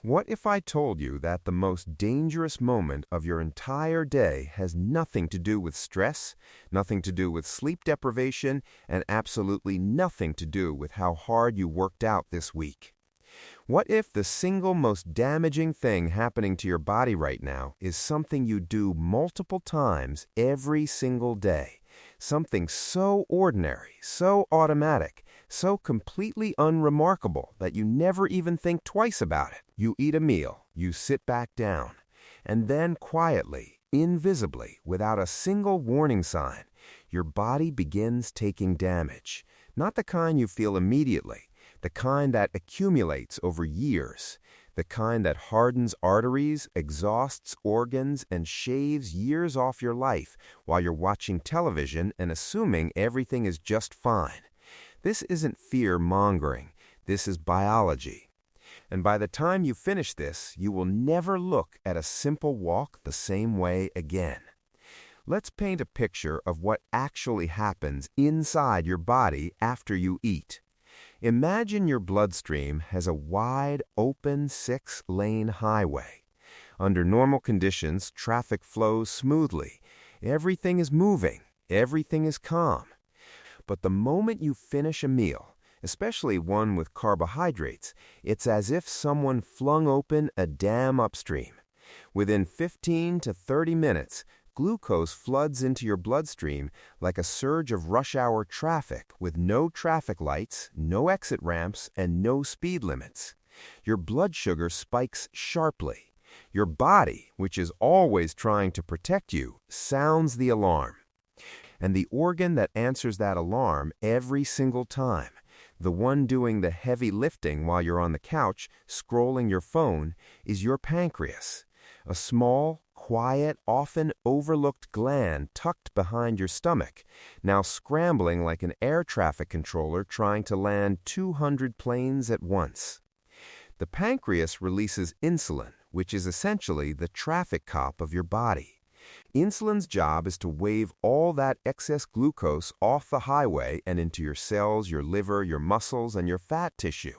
What if I told you that the most dangerous moment of your entire day has nothing to do with stress, nothing to do with sleep deprivation, and absolutely nothing to do with how hard you worked out this week? What if the single most damaging thing happening to your body right now is something you do multiple times every single day? Something so ordinary, so automatic, so completely unremarkable that you never even think twice about it. You eat a meal, you sit back down, and then quietly, invisibly, without a single warning sign, your body begins taking damage. Not the kind you feel immediately, the kind that accumulates over years, the kind that hardens arteries, exhausts organs, and shaves years off your life while you're watching television and assuming everything is just fine. This isn't fear-mongering. This is biology. And by the time you finish this, you will never look at a simple walk the same way again. Let's paint a picture of what actually happens inside your body after you eat. Imagine your bloodstream has a wide, open 6-lane highway. Under normal conditions, traffic flows smoothly. Everything is moving. Everything is calm. But the moment you finish a meal, especially one with carbohydrates, it's as if someone flung open a dam upstream. Within 15 to 30 minutes, glucose floods into your bloodstream like a surge of rush-hour traffic with no traffic lights, no exit ramps, and no speed limits. Your blood sugar spikes sharply. Your body, which is always trying to protect you, sounds the alarm. And the organ that answers that alarm every single time, the one doing the heavy lifting while you're on the couch scrolling your phone, is your pancreas, a small, quiet, often overlooked gland tucked behind your stomach, now scrambling like an air traffic controller trying to land 200 planes at once. The pancreas releases insulin, which is essentially the traffic cop of your body. Insulin's job is to wave all that excess glucose off the highway and into your cells, your liver, your muscles, and your fat tissue.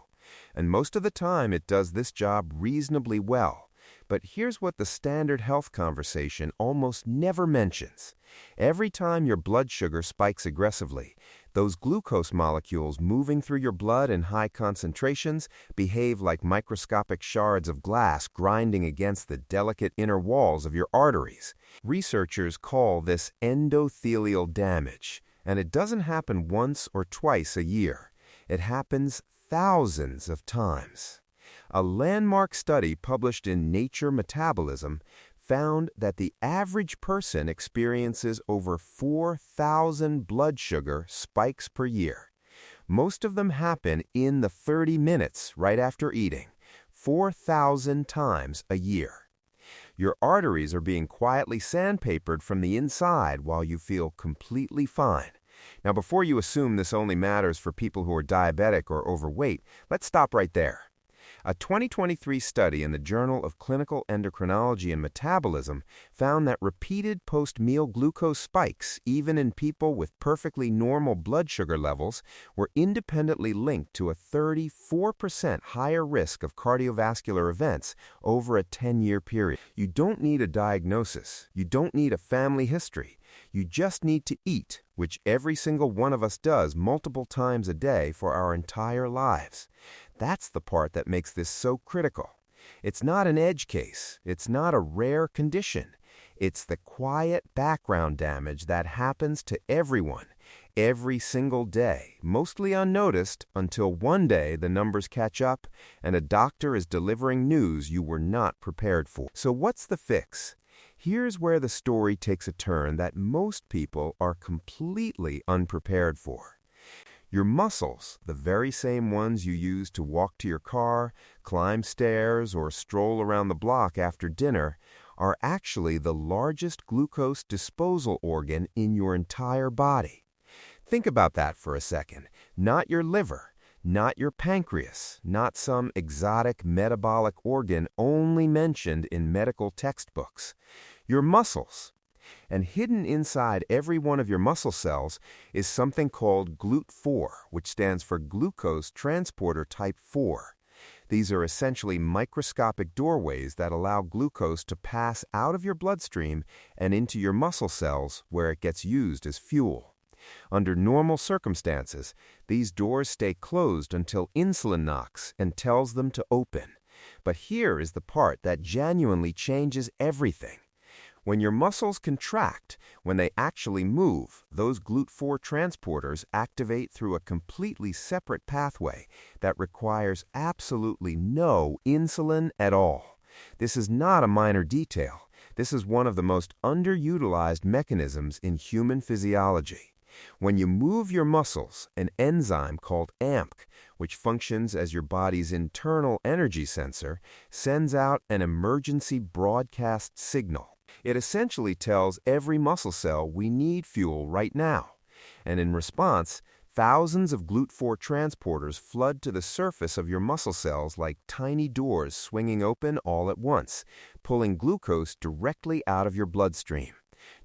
And most of the time it does this job reasonably well. But here's what the standard health conversation almost never mentions. Every time your blood sugar spikes aggressively, those glucose molecules moving through your blood in high concentrations behave like microscopic shards of glass grinding against the delicate inner walls of your arteries. Researchers call this endothelial damage, and it doesn't happen once or twice a year. It happens thousands of times. A landmark study published in Nature Metabolism found that the average person experiences over 4,000 blood sugar spikes per year. Most of them happen in the 30 minutes right after eating, 4,000 times a year. Your arteries are being quietly sandpapered from the inside while you feel completely fine. Now, before you assume this only matters for people who are diabetic or overweight, let's stop right there. A 2023 study in the Journal of Clinical Endocrinology and Metabolism found that repeated post-meal glucose spikes, even in people with perfectly normal blood sugar levels, were independently linked to a 34% higher risk of cardiovascular events over a 10-year period. You don't need a diagnosis. You don't need a family history. You just need to eat, which every single one of us does multiple times a day for our entire lives. That's the part that makes this so critical. It's not an edge case. It's not a rare condition. It's the quiet background damage that happens to everyone, every single day, mostly unnoticed until one day the numbers catch up and a doctor is delivering news you were not prepared for. So what's the fix? Here's where the story takes a turn that most people are completely unprepared for. Your muscles, the very same ones you use to walk to your car, climb stairs, or stroll around the block after dinner, are actually the largest glucose disposal organ in your entire body. Think about that for a second. Not your liver, not your pancreas, not some exotic metabolic organ only mentioned in medical textbooks. Your muscles. And hidden inside every one of your muscle cells is something called GLUT4, which stands for glucose transporter type 4. These are essentially microscopic doorways that allow glucose to pass out of your bloodstream and into your muscle cells where it gets used as fuel. Under normal circumstances, these doors stay closed until insulin knocks and tells them to open. But here is the part that genuinely changes everything. When your muscles contract, when they actually move, those GLUT4 transporters activate through a completely separate pathway that requires absolutely no insulin at all. This is not a minor detail. This is one of the most underutilized mechanisms in human physiology. When you move your muscles, an enzyme called AMP, which functions as your body's internal energy sensor, sends out an emergency broadcast signal. It essentially tells every muscle cell we need fuel right now. And in response, thousands of GLUT4 transporters flood to the surface of your muscle cells like tiny doors swinging open all at once, pulling glucose directly out of your bloodstream.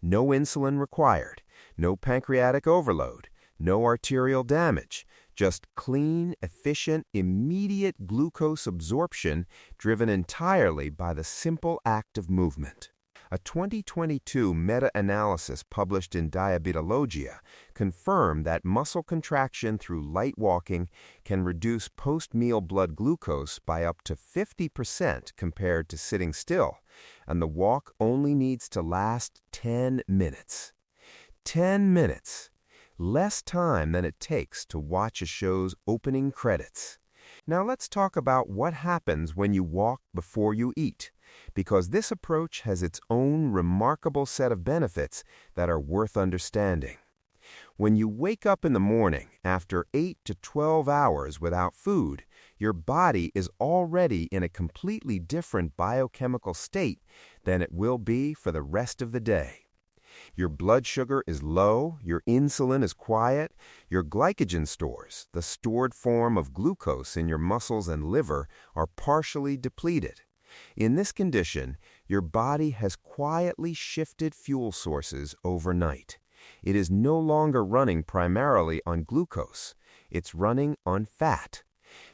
No insulin required, no pancreatic overload, no arterial damage, just clean, efficient, immediate glucose absorption driven entirely by the simple act of movement. A 2022 meta-analysis published in Diabetologia confirmed that muscle contraction through light walking can reduce post-meal blood glucose by up to 50% compared to sitting still, and the walk only needs to last 10 minutes. 10 minutes. Less time than it takes to watch a show's opening credits. Now let's talk about what happens when you walk before you eat, because this approach has its own remarkable set of benefits that are worth understanding. When you wake up in the morning after 8 to 12 hours without food, your body is already in a completely different biochemical state than it will be for the rest of the day. Your blood sugar is low, your insulin is quiet, your glycogen stores, the stored form of glucose in your muscles and liver, are partially depleted. In this condition, your body has quietly shifted fuel sources overnight. It is no longer running primarily on glucose. It's running on fat.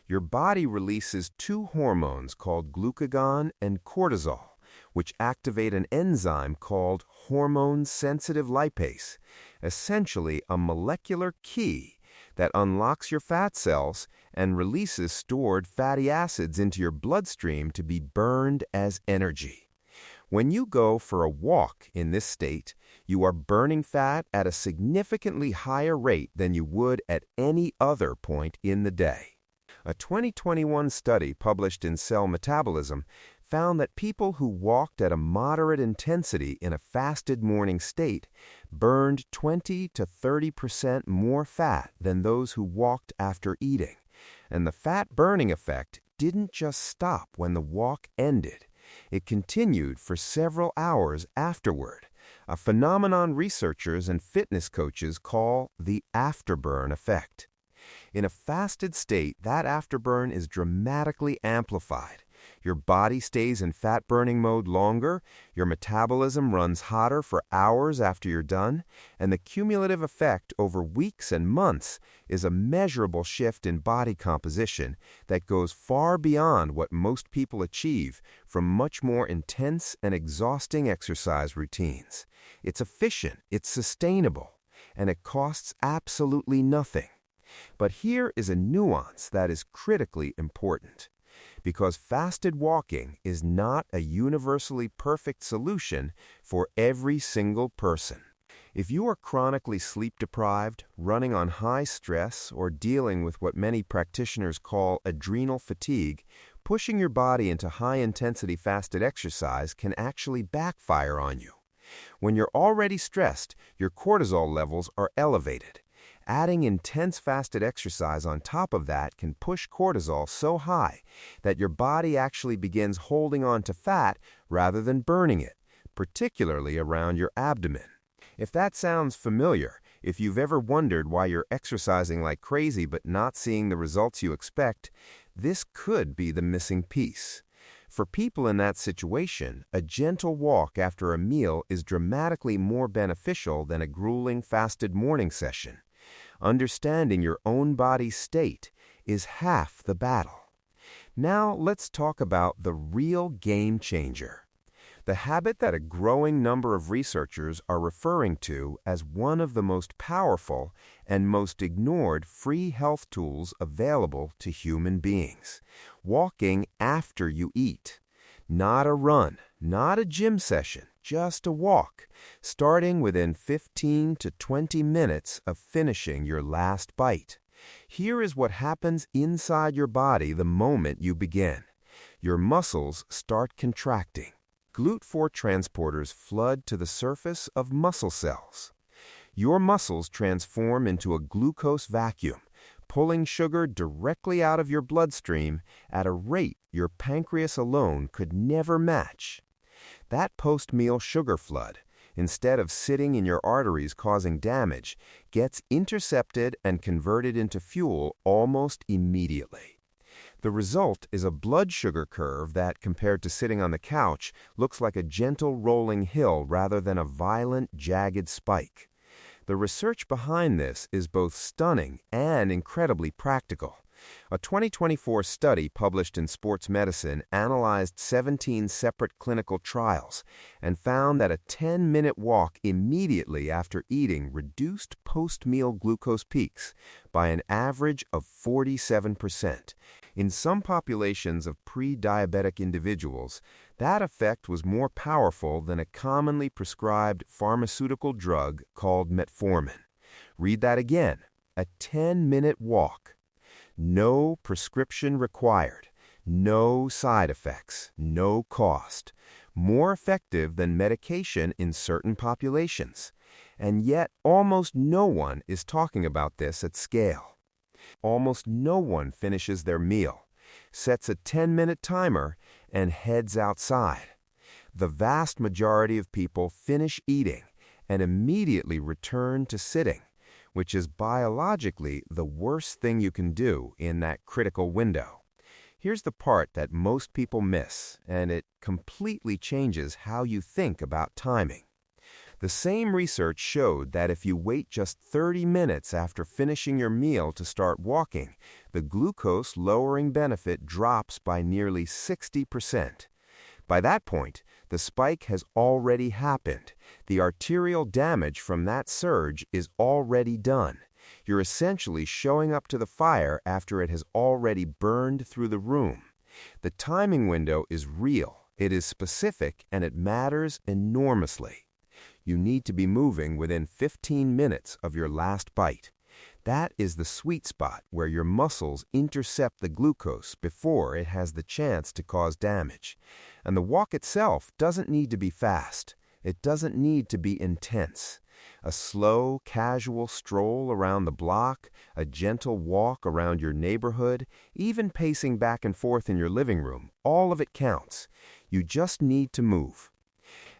Your body releases two hormones called glucagon and cortisol, which activate an enzyme called hormone-sensitive lipase, essentially a molecular key that unlocks your fat cells and releases stored fatty acids into your bloodstream to be burned as energy. When you go for a walk in this state, you are burning fat at a significantly higher rate than you would at any other point in the day. A 2021 study published in Cell Metabolism found that people who walked at a moderate intensity in a fasted morning state burned 20 to 30% more fat than those who walked after eating. And the fat burning effect didn't just stop when the walk ended. It continued for several hours afterward, a phenomenon researchers and fitness coaches call the afterburn effect. In a fasted state, that afterburn is dramatically amplified. Your body stays in fat-burning mode longer, your metabolism runs hotter for hours after you're done, and the cumulative effect over weeks and months is a measurable shift in body composition that goes far beyond what most people achieve from much more intense and exhausting exercise routines. It's efficient, it's sustainable, and it costs absolutely nothing. But here is a nuance that is critically important. Because fasted walking is not a universally perfect solution for every single person. If you are chronically sleep-deprived, running on high stress, or dealing with what many practitioners call adrenal fatigue, pushing your body into high-intensity fasted exercise can actually backfire on you. When you're already stressed, your cortisol levels are elevated. Adding intense fasted exercise on top of that can push cortisol so high that your body actually begins holding on to fat rather than burning it, particularly around your abdomen. If that sounds familiar, if you've ever wondered why you're exercising like crazy but not seeing the results you expect, this could be the missing piece. For people in that situation, a gentle walk after a meal is dramatically more beneficial than a grueling fasted morning session. Understanding your own body's state is half the battle. Now let's talk about the real game changer. The habit that a growing number of researchers are referring to as one of the most powerful and most ignored free health tools available to human beings. Walking after you eat. Not a run, not a gym session, just a walk, starting within 15 to 20 minutes of finishing your last bite. Here is what happens inside your body the moment you begin. Your muscles start contracting. GLUT4 transporters flood to the surface of muscle cells. Your muscles transform into a glucose vacuum, pulling sugar directly out of your bloodstream at a rate your pancreas alone could never match. That post-meal sugar flood, instead of sitting in your arteries causing damage, gets intercepted and converted into fuel almost immediately. The result is a blood sugar curve that, compared to sitting on the couch, looks like a gentle rolling hill rather than a violent, jagged spike. The research behind this is both stunning and incredibly practical. A 2024 study published in Sports Medicine analyzed 17 separate clinical trials and found that a 10-minute walk immediately after eating reduced post-meal glucose peaks by an average of 47%. In some populations of pre-diabetic individuals, that effect was more powerful than a commonly prescribed pharmaceutical drug called metformin. Read that again. A 10-minute walk. No prescription required, no side effects, no cost. More effective than medication in certain populations. And yet, almost no one is talking about this at scale. Almost no one finishes their meal, sets a 10-minute timer, and heads outside. The vast majority of people finish eating and immediately return to sitting, which is biologically the worst thing you can do in that critical window. Here's the part that most people miss, and it completely changes how you think about timing. The same research showed that if you wait just 30 minutes after finishing your meal to start walking, the glucose-lowering benefit drops by nearly 60%. By that point, the spike has already happened. The arterial damage from that surge is already done. You're essentially showing up to the fire after it has already burned through the room. The timing window is real, it is specific, and it matters enormously. You need to be moving within 15 minutes of your last bite. That is the sweet spot where your muscles intercept the glucose before it has the chance to cause damage. And the walk itself doesn't need to be fast. It doesn't need to be intense. A slow, casual stroll around the block, a gentle walk around your neighborhood, even pacing back and forth in your living room, all of it counts. You just need to move.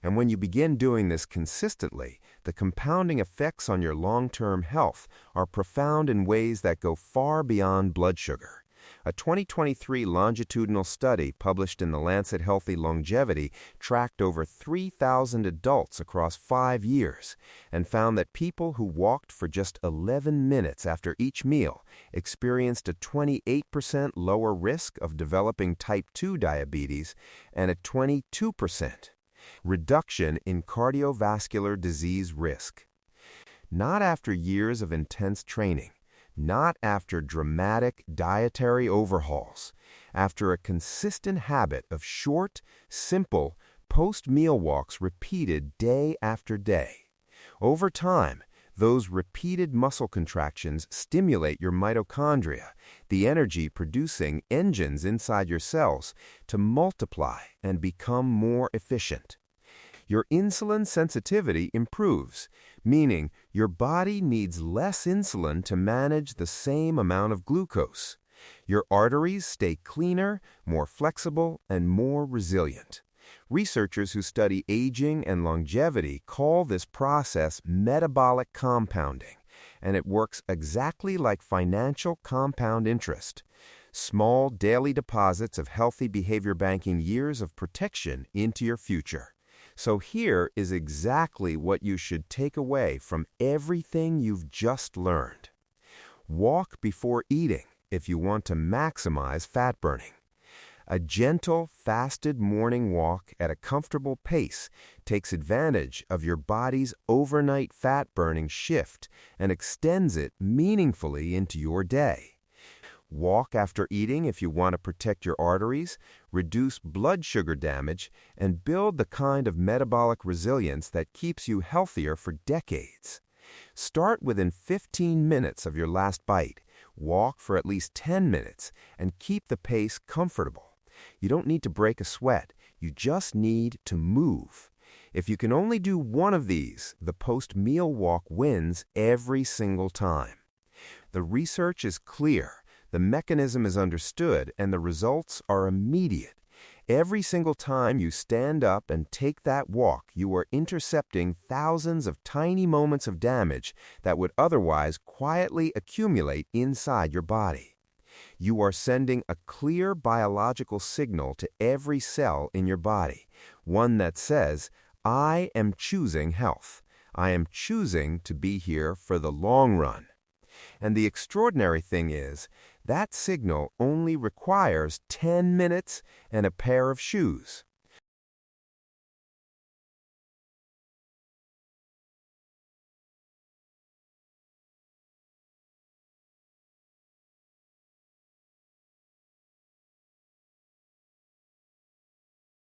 And when you begin doing this consistently, the compounding effects on your long-term health are profound in ways that go far beyond blood sugar. A 2023 longitudinal study published in The Lancet Healthy Longevity tracked over 3,000 adults across 5 years and found that people who walked for just 11 minutes after each meal experienced a 28% lower risk of developing type 2 diabetes and a 22% reduction in cardiovascular disease risk. Not after years of intense training, not after dramatic dietary overhauls, after a consistent habit of short, simple, post-meal walks repeated day after day. Over time, those repeated muscle contractions stimulate your mitochondria, the energy-producing engines inside your cells, to multiply and become more efficient. Your insulin sensitivity improves, meaning your body needs less insulin to manage the same amount of glucose. Your arteries stay cleaner, more flexible, and more resilient. Researchers who study aging and longevity call this process metabolic compounding, and it works exactly like financial compound interest. Small daily deposits of healthy behavior banking years of protection into your future. So here is exactly what you should take away from everything you've just learned. Walk before eating if you want to maximize fat burning. A gentle, fasted morning walk at a comfortable pace takes advantage of your body's overnight fat-burning shift and extends it meaningfully into your day. Walk after eating if you want to protect your arteries, reduce blood sugar damage, and build the kind of metabolic resilience that keeps you healthier for decades. Start within 15 minutes of your last bite, walk for at least 10 minutes, and keep the pace comfortable. You don't need to break a sweat, you just need to move. If you can only do one of these, the post-meal walk wins every single time. The research is clear, the mechanism is understood, and the results are immediate. Every single time you stand up and take that walk, you are intercepting thousands of tiny moments of damage that would otherwise quietly accumulate inside your body. You are sending a clear biological signal to every cell in your body, one that says, I am choosing health. I am choosing to be here for the long run. And the extraordinary thing is, that signal only requires 10 minutes and a pair of shoes.